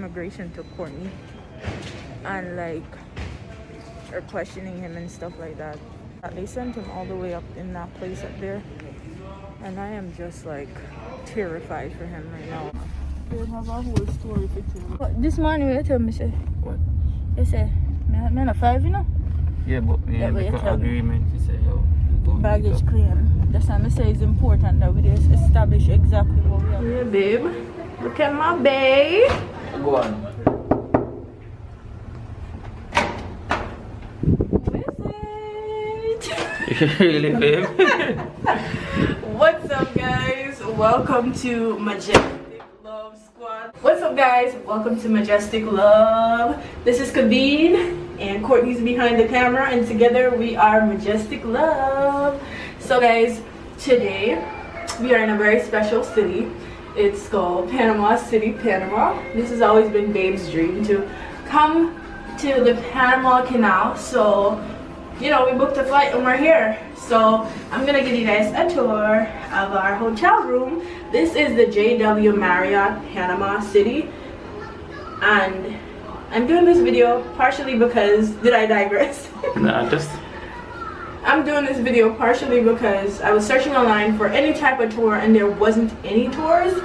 immigration took Courtney, and like are questioning him and stuff like that. They sent him all the way up in that place up there, and I am just like terrified for him right now. They have a whole story for you. This morning you tell me say what? You say man a 5, you know? Yeah, but yeah, because agreement you say yo. Baggage claim. That's why I say it's important that we just establish exactly what we are. Yeah, babe. Look at my babe. Go on. Really, babe? What's up, guys? Welcome to Majestic Love Squad. What's up, guys? Welcome to Majestic Love. This is Kavine, and Courtney's behind the camera, and together we are Majestic Love. So, guys, today we are in a very special city. It's called Panama City Panama. This has always been Babe's dream to come to the Panama Canal. So, you know, we booked a flight and we're here. So I'm gonna give you guys a tour of our hotel room. This is the JW Marriott Panama City, and I'm doing this video partially because, did I digress? Nah, just I'm doing this video partially because I was searching online for any type of tour and there wasn't any tours.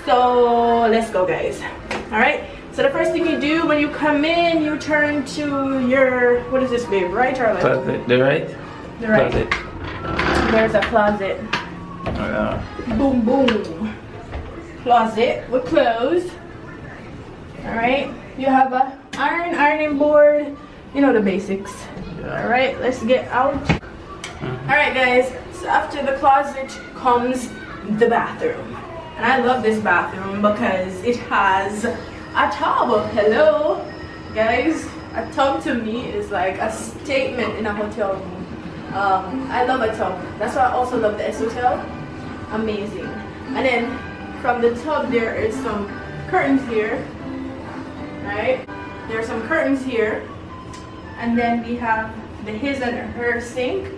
So let's go, guys. All right. So the first thing you do when you come in, you turn to your, what is this, babe? Right or left? closet. The right? The right. Closet. There's a closet. Oh, yeah. Boom, boom. Closet with clothes. All right. You have a ironing board. You know the basics. Yeah. All right. Let's get out. All right, guys. So after the closet comes the bathroom, and I love this bathroom because it has a tub. Hello, guys. A tub to me is like a statement in a hotel room. I love a tub. That's why I also love the S Hotel. Amazing. And then from the tub there is some curtains here. Right? There are some curtains here. And then we have the his and her sink,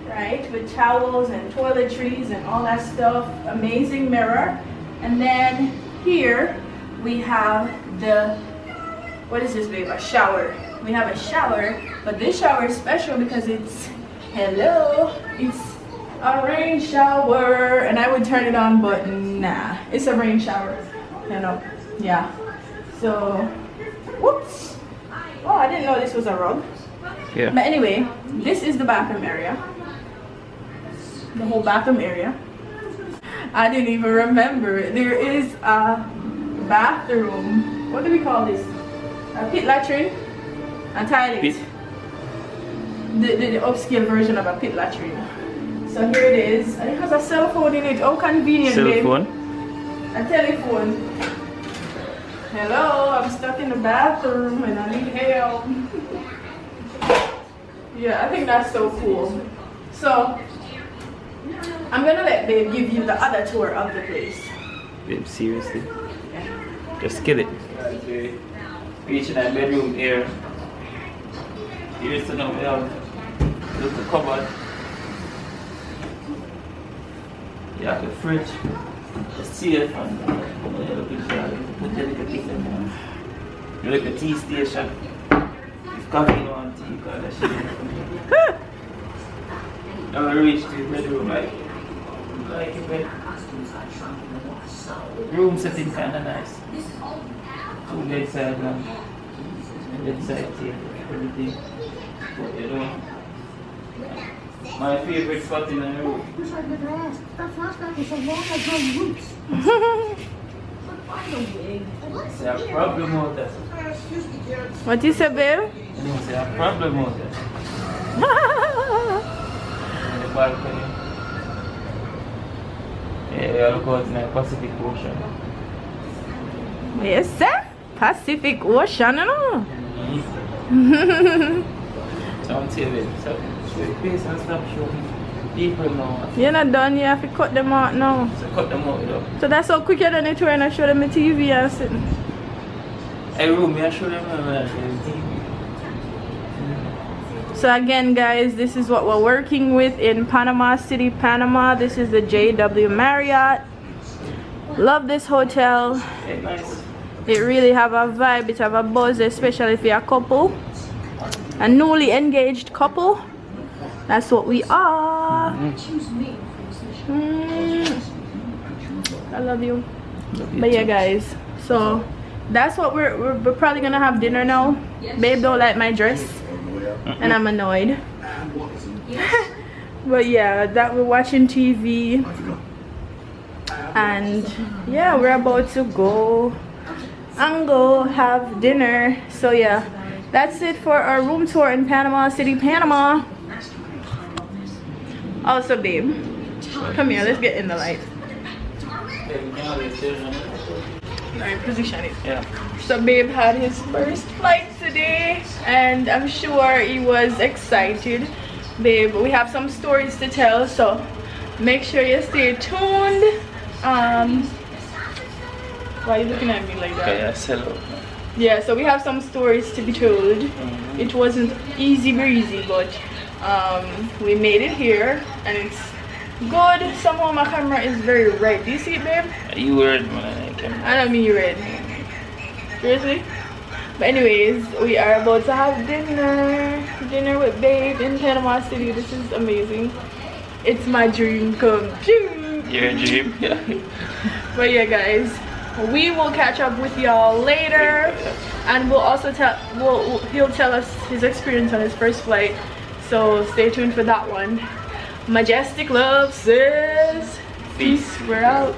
right? With towels and toiletries and all that stuff. Amazing mirror. And then here we have the, what is this, babe? A shower. We have a shower, but this shower is special because it's, hello, it's a rain shower. And I would turn it on, but nah, it's a rain shower. You know, yeah. So, whoops. Oh, I didn't know this was a rug. Yeah. But anyway, this is the bathroom area. The whole bathroom area. I didn't even remember. There is a bathroom. What do we call this? A pit latrine? A toilet. Pit. The upscale version of a pit latrine. So here it is. And it has a cell phone in it. How convenient, babe. Cell phone? A telephone. Hello, I'm stuck in the bathroom and I need help. Yeah, I think that's so cool. So I'm gonna let babe give you the other tour of the place. Babe, seriously? Just kill it. Okay. Reaching that bedroom here. Here's the now we have a little cupboard. You have the fridge, the safe, and put the little thing in there. You like a tea station. If coffee no want tea, you call that shit. Now we reach the bedroom like a bed. Room setting kinda nice. 2 bedside lamp, bedside table, everything. But you know, my favorite spot in the room. It's a problem out there. What you say, babe? It's a problem out there. In the balcony. Yeah, look out in the Pacific Ocean. Yes, sir. Pacific Ocean, you know. So I'm telling you, so the place and stop showing people now. You're not done, you have to cut them out now. So cut them out, you know. So that's how quick you're done it when I show them the TV and sitting. Hey, room, I show them when I show them TV. So again, guys, this is what we're working with in Panama City, Panama. This is the JW Marriott. Love this hotel. Hey, nice. It really have a vibe, it have a buzz, especially if you're a couple, a newly engaged couple. That's what we are. I love you. But yeah, guys, so that's what we're probably gonna have dinner now. Babe don't like my dress and I'm annoyed. But yeah, that we're watching TV, and yeah, we're about to go have dinner. So yeah, that's it for our room tour in Panama City, Panama. Also, babe, come here, let's get in the light. Alright, position it. Yeah. So babe had his first flight today, and I'm sure he was excited. Babe, we have some stories to tell, so make sure you stay tuned. Why are you looking at me like that? Yeah, so we have some stories to be told. It wasn't easy breezy, but we made it here, and it's good. Somehow my camera is very red. Do you see it, babe? You weird, man. I don't mean red. Seriously? But anyways, we are about to have dinner with babe in Panama City. This is amazing. It's my dream come true. Your dream, yeah. But yeah, guys, we will catch up with y'all later, and we'll also he'll tell us his experience on his first flight. So stay tuned for that one. Majestic love says peace. We're out.